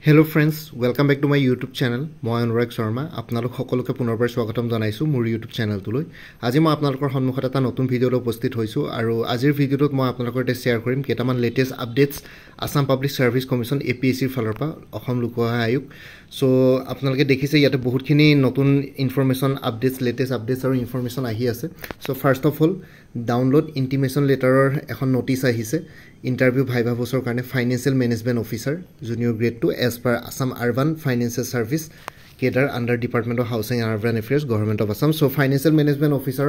Hello friends, welcome back to my YouTube channel. মই অনুৰাগ শৰ্মা আপোনালোক সকলোকে পুনৰবাৰ স্বাগতম জনাইছো মোৰ YouTube চেনেলটোলৈ। আজি মই আপোনালোকৰ সন্মুখত এটা নতুন ভিডিঅ' লৈ উপস্থিত হৈছো আৰু আজিৰ ভিডিঅ'টোত মই আপোনালোকৰ সৈতে শ্বেয়াৰ কৰিম কেইটামান latest updates Assam public service commission APSC ৰ ফালৰ পৰা অসম লোকসেৱা আয়োগ। সো আপোনালোকে দেখিছে ইয়াতে বহুতখিনি নতুন ইনফৰমেশন আপডেটস লেটেষ্ট আপডেটস আৰু ইনফৰমেশন আহি আছে। So first of all download intimation লেটাৰৰ এখন নোটিছ আহিছে ইন্টাৰভিউ ভাইভা বছৰ কাৰণে financial management officer junior grade 2 as per Assam Urban Financial Service Cadre under Department of Housing and Urban Affairs Government of Assam. So Financial Management Officer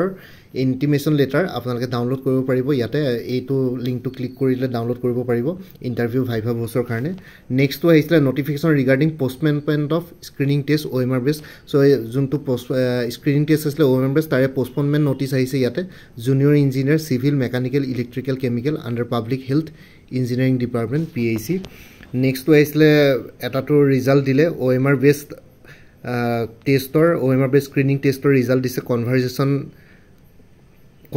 intimation letter আপোনালোকে download কৰিব পাৰিব ইয়াতে এইটো লিংকটো click কৰিলে download কৰিব পাৰিব interview viva বছৰ কাৰণে। নেক্সট আহিছিল notification regarding postponement of screening test OMR base. So যোনটো স্ক্ৰিনিং টেষ্ট আছিল OMR বেস তাৰে পোষ্টপনমেন্ট নোটিছ আহিছে ইয়াতে junior engineer civil mechanical electrical chemical under public health engineering department PAC। Next আহিছিলে এটাটো ৰিজাল্ট দিলে OMR বেসড টেষ্টৰ OMR based screening টেষ্টৰ ৰিজাল্ট দিছে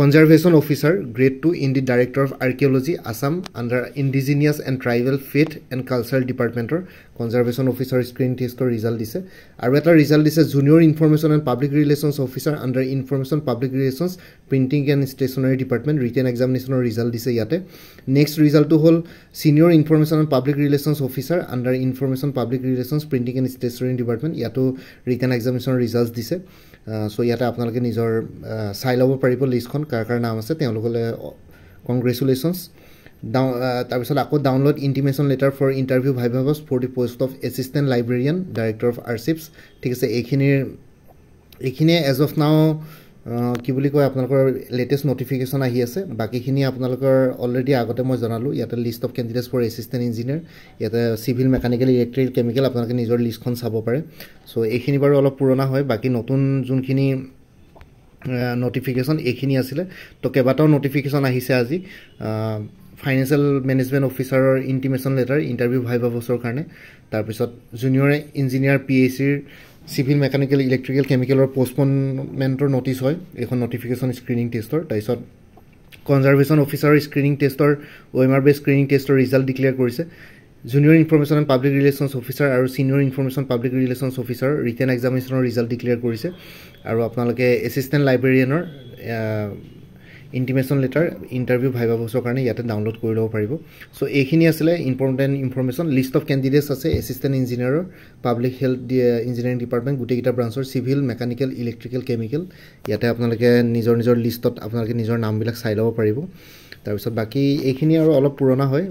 Conservation Officer Grade 2 in the Director of Archaeology Assam under Indigenous and Tribal Faith and Cultural Department or Conservation Officer Screen Test or result dise aru eta result dise Junior Information and Public Relations Officer under Information Public Relations Printing and Stationery Department written examination or result dise yate. Next result to hol Senior Information and Public Relations Officer under Information Public Relations Printing and Stationery Department yato written examination results dise. So yata আপোনালোকে নিজৰ চাই লব পাৰিব লিষ্টখন কাৰ নাম আছে তেওঁলোকলে congratulations. তাৰপিছত আকৌ download intimation letter for interview viva voce for the post of assistant librarian director of archives. ঠিক আছে এইখিনি এজ অফ নাও কি বুলি কয় আপোনালোকৰ লেটেষ্ট নোটিফিকেশন আহি আছে বাকিখিনি আপোনালোকৰ অলৰেডি আগতে মই জনালো ইয়াতে list of candidates for assistant engineer ইয়াতে সিভিল মেকানিক্যাল ইলেক্ট্ৰিক্যাল কেমিক্যাল আপোনালোকে নিজৰ লিষ্টখন চাব পাৰে। সো এইখিনি বাৰু অলপ পুৰণা হয় বাকি নতুন যোনখিনি নোটিফিকেশন এইখিনি আছিল তো কেবাটাও নোটিফিকেশন আহিছে আজি ফাইনেন্সিয়েল মেনেজমেন্ট অফিচাৰৰ ইন্টিমেশন লেটাৰ ইন্টাৰভিউ ভাইভা বছৰ কাৰণে তাৰপিছত জুনিয়ৰ ইঞ্জিনিয়াৰ PAC ৰ সিভিল মেকানিক্যাল ইলেক্ট্ৰিক্যাল কেমিক্যালৰ পোষ্টপনমেন্টৰ নোটিছ হয় এখন নোটিফিকেশন স্ক্ৰিনিং টেষ্টৰ তাৰপিছত কনজাৰভেশন অফিচাৰৰ স্ক্ৰিনিং টেষ্টৰ OMR বেস স্ক্ৰিনিং টেষ্টৰ ৰিজাল্ট ডিক্লেয়াৰ কৰিছে junior information and public relations officer আৰু senior information public relations officer written এক্সামিনেশ্যনৰ ৰিজাল্ট ডিক্লেয়াৰ কৰিছে আৰু আপোনালোকে এসিস্ট্যান্ট লাইব্ৰেৰিয়ানৰ ইন্টিমেশন লেটাৰ ইন্টাৰভিউ ভাইভা বছৰ কাৰণে ইয়াতে ডাউনলোড কৰি লব পাৰিব। সো এইখিনি আছিল important information list of candidates আছে এসিস্ট্যান্ট ইঞ্জিনিয়াৰৰ পাব্লিক হেলথ ইঞ্জিনিয়াৰিং ডিপাৰ্টমেন্ট গুটেকিটা ব্ৰাঞ্চৰ সিভিল মেকানিক্যাল ইলেক্ট্ৰিক্যাল কেমিক্যাল ইয়াতে আপোনালোকে নিজৰ লিষ্টত আপোনালোকে নিজৰ নামবিলাক চাই লব পাৰিব। তাৰপিছত বাকি এইখিনি আৰু অলপ পুৰণা হয়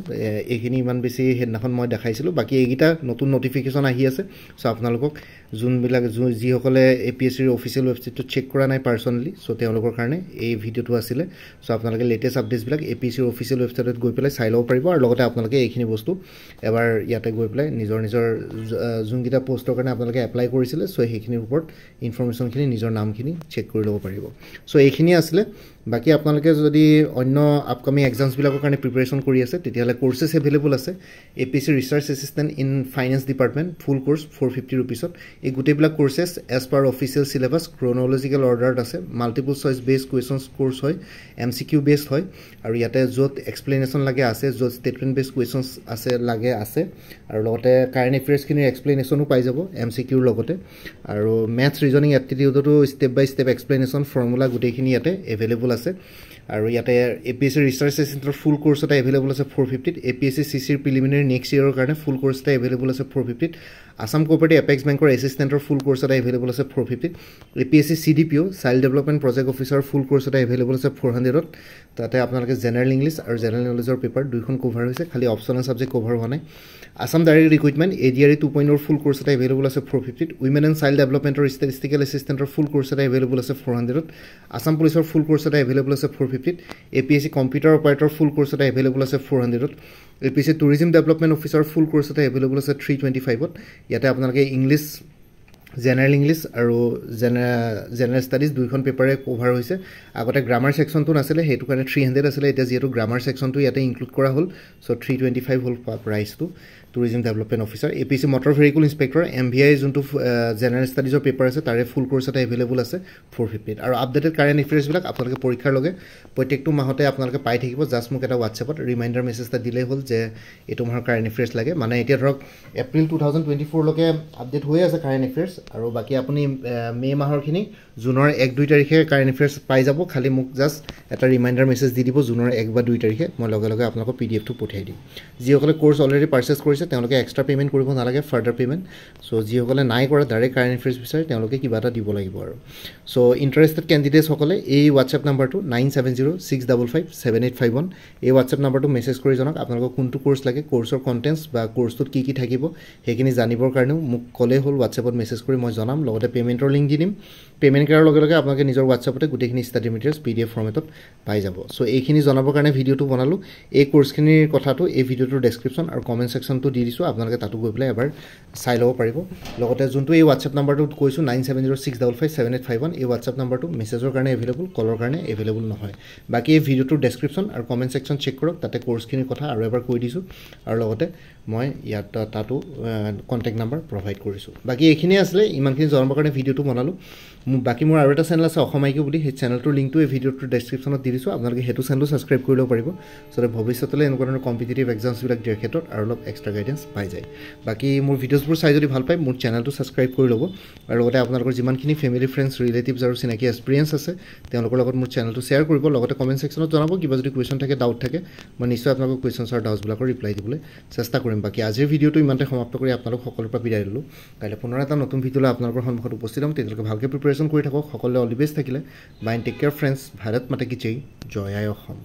এইখিনি ইমান বেছি হেডনাখন মই দেখাইছিলো বাকি এইগিটা নতুন নোটিফিকেশন আহি আছে। সো আপোনালোকক যোনবিলাক যি সকলে APSC ৰ অফিচিয়েল ৱেবসাইটটো চেক কৰা নাই পাৰ্সনালি সো তেওঁলোকৰ কাৰণে এই ভিডিওটো আছিল। সো আপোনালোকে লেটেষ্ট আপডেটস বিলাক APSC ৰ অফিচিয়েল ৱেবসাইটত গৈ পেলাই চাই লব পাৰিব আৰু লগতে আপোনালোকে এইখিনি বস্তু এবাৰ ইয়াতে গৈ পেলাই নিজৰ যোনগিটা পোষ্টৰ কাৰণে আপোনালোকে এপ্লাই কৰিছিলে সো সেইখিনিৰ ওপৰত ইনফৰমেশনখিনি নিজৰ নামখিনি চেক কৰি লব পাৰিব। সো এইখিনি আছিল বাকি আপোনালোকে যদি অন্য আপকামিং এক্সামস বিলাকৰ কাৰণে প্ৰিপাৰেচন কৰি আছে তেতিয়ালে কোৰ্সেস এভেইলেবল আছে APSC research assistant in finance department full course 450 रुपीसত এই গুটেবিলাক কোৰ্সেস এজ পাৰ অফিচিয়েল সিলেবাস ক্ৰনোলজিক্যাল অৰ্ডাৰত আছে মাল্টিপল চইচ বেসড কোৱেশ্চনছ কোৰ্স হয় MCQ বেসড হয় আৰু ইয়াতে যত এক্সপ্লেনেশন লাগে আছে যত স্টেটমেন্ট বেসড কোৱেশ্চনছ আছে লাগে আছে আৰু লগতে কাৰেন্ট এফেয়াৰ্স খিনিৰ এক্সপ্লেনেশনো পাই যাব MCQ ৰ লগতে আৰু ম্যাথছ ৰিজনিং এপ্টিটিউডটো স্টেপ বাই স্টেপ এক্সপ্লেনেশন ফৰ্মুলা গুটেখিনি ইয়াতে এভেইলেবল আছে আৰু ইয়াতে APSC ৰিসাৰ্চ এসিস্ট্যান্টৰ ফুল কোৰ্স এটা এভেইলেবল আছে 450 APSC CC ৰ প্ৰিলিমিনাৰী নেক্সট ইয়াৰৰ কাৰণে ফুল কোৰ্স এটা এভেইলেবল আছে 450 আসাম কোঅপাৰেটিভ এপেক্স বেংকৰ এসিস্ট্যান্টৰ ফুল কোৰ্স এটা এভেইলেবল আছে 450 APSC CDPO child development project officer full course এটা এভেইলেবল আছে 400 তাতে আপোনালোকে জেনাৰেল ইংলিছ আৰু জেনাৰেল নলেজৰ পেপাৰ দুইখন কভাৰ হৈছে খালি অপচনেল সাবজেক্ট কভাৰ হোৱা নাই। Assam direct recruitment ADRE 2.0 full course এটা এভেইলেবল আছে 450 উইমেন এণ্ড চাইল্ড ডেভেলপমেন্টৰ ষ্টেটিষ্টিকেল এসিস্ট্যান্টৰ ফুল কোৰ্স এটা এভেইলেবল আছে 400 আসাম পুলিচৰ ফুল কোৰ্স এটা এভেইলেবল আছে 450 APSC কম্পিউটাৰ অপাৰেটৰ ফুল কোৰ্স এটা এভেইলেবল আছে 400 APSC tourism development officer full course এটা এভেইলেবল আছে 325 ইয়াতে আপোনালোকে ইংলিছ জেনাৰেল ইংলিছ আৰু জেনাৰেল ষ্টাডিজ দুইখন পেপাৰে কভাৰ হৈছে আগতে গ্ৰামাৰ ছেকশ্যনটো নাছিলে সেইটো কাৰণে 300 আছিলে এতিয়া যেহেতু গ্ৰামাৰ ছেকশ্যনটো ইয়াতে ইনক্লুড কৰা হ'ল সো 325 হ'ল প্ৰাইচটো tourism development officer APC motor vehicle inspector MVI যোনটো জেনাৰেল ষ্টাডিজৰ পেপাৰ আছে তাৰে ফুল কোৰ্স এটা এভেইলেবল আছে 450 আৰু আপডেটেড কাৰেণ্ট এফেয়াৰ্স বিলাক আপোনালোকে পৰীক্ষাৰ লগে প্ৰত্যেকটো মাহতে আপোনালোকে পাই থাকিব জাস্ট মোক এটা WhatsAppত ৰিমাইন্ডাৰ মেছেজ এটা দিলেই হ'ল যে এইটো মাহৰ কাৰেণ্ট এফেয়াৰ্স লাগে মানে এতিয়া ধৰক এপ্ৰিল 2024 লকে আপডেট হৈ আছে কাৰেণ্ট এফেয়াৰ্স আৰু বাকি আপুনি মে মাহৰখিনি জুনৰ 1-2 তাৰিখে কাৰেণ্ট এফেয়াৰ্স পাই যাব খালি মোক জাস্ট এটা ৰিমাইন্ডাৰ মেছেজ দি দিব জুনৰ 1 বা 2 তাৰিখে মই লগে লগে আপোনালোকক PDF টো পঠাই দিম যিসকলে কোৰ্স অলৰেডি পাৰচেজ কৰিছে তেওঁলোকে এক্সট্ৰা পেমেন্ট কৰিব নালাগে ফাৰ্দাৰ পেমেন্ট সো যিসকলে নাই কৰা ডাইৰেক্ট কাৰেণ্ট এফেয়াৰ্স বিচাৰে তেওঁলোকে কিবা এটা দিব লাগিব আৰু সো ইন্টাৰেষ্টেড ক্যান্ডিডেটস সকলে এই WhatsApp নম্বৰটো 9706557851 এই WhatsApp নম্বৰটো মেছেজ কৰি জনাওক আপোনালোকক কোনটো কোৰ্স লাগে কোৰ্সৰ কন্টেন্টস বা কোৰ্সটোত কি কি থাকিব হেখিনি জানিবৰ কাৰণে মোক কলে হ'ল WhatsAppত মেছেজ কৰি মই জনাম লগতে পেমেন্টৰ লিংক দি দিম পেমেন্ট কৰাৰ লগে লগে আপোনালোকে নিজৰ WhatsAppতে গুটেখিনি ষ্টাডি মেটেৰিয়েলস PDF ফৰ্মেটত পাই যাব সো এইখিনি জনাবৰ কাৰণে ভিডিওটো বনালো এই কোৰ্সখিনিৰ কথাটো এই ভিডিওটোৰ ডেসক্ৰিপচন আৰু কমেন্ট সেকশনটো দি দিছো আপোনালোকে তাতো গৈ পেলাই এবাৰ চাই লব পাৰিব লগতে যোনটো এই WhatsApp নম্বৰটো কৈছো 9706557851 এই WhatsApp নম্বৰটো মেছেজৰ কাৰণে এভেইলেবল কলৰ কাৰণে এভেইলেবল নহয় বাকি এই ভিডিওটোৰ ডেসক্ৰিপচন আৰু কমেন্ট সেকশন চেক কৰক তাতে কোৰ্সখিনিৰ কথা আৰু এবাৰ কৈ দিছো আৰু লগতে মই ইয়াত তাতো কন্টাক্ট নম্বৰ প্ৰভাইড কৰিছো বাকি এইখিনি আসলে ইমানখিনি জনাবৰ কাৰণে ভিডিওটো বনালো বাকি মোৰ আৰু এটা চেনেল আছে অসমাইকি বুলি সেই চেনেলটোৰ লিংকটো এই ভিডিওটোৰ ডেসক্ৰিপচনত দি দিছো আপোনালোকে হেতু চেনেলটো সাবস্ক্ৰাইব কৰি লব পাৰিব সো ভৱিষ্যতলৈ এনেকুৱা ধৰণৰ কম্পিটিটিভ এক্সামছ বিলাক দিয়াৰ ক্ষেত্ৰত আৰু অলপ এক্সট্ৰা গাইডেন্স পাই যায় বাকি মোৰ ভিডিওছবোৰ চাই যদি ভাল পায় মোৰ চেনেলটো সাবস্ক্ৰাইব কৰি লব আৰু লগতে আপোনালোকৰ যিমানখিনি ফ্যামিলি ফ্ৰেন্ডছ ৰিলেটিভছ আৰু চিনাকি এক্সপেৰিয়েন্স আছে তেওঁলোকৰ লগত মোৰ চেনেলটো শেয়াৰ কৰিব লগতে কমেন্ট সেকশনত জনাব কিবা যদি কোৱেশ্চন থাকে ডাউট থাকে মই নিশ্চয় আপোনালোকৰ কোৱেশ্চনছ আৰু ডাউটছ বিলাকৰ ৰিপ্লাই দিবলৈ চেষ্টা কৰিম বাকি আজিৰ ভিডিওটো ইমানতে সমাপ্ত কৰি আপোনালোক সকলোৰ পৰা বিদায় ললো কাইলৈ পুনৰ এটা নতুন ভিডিওলৈ আপোনালোকৰ সন্মুখত উপস্থিত হ'ম তেতিয়ালৈকে ভালকৈ প্ৰিপাৰেচন কৰি থাকক সকলোৱে অল দি বেষ্ট থাকিলে bye take care friends Bharat মাতা কি জয় জয় আই অসম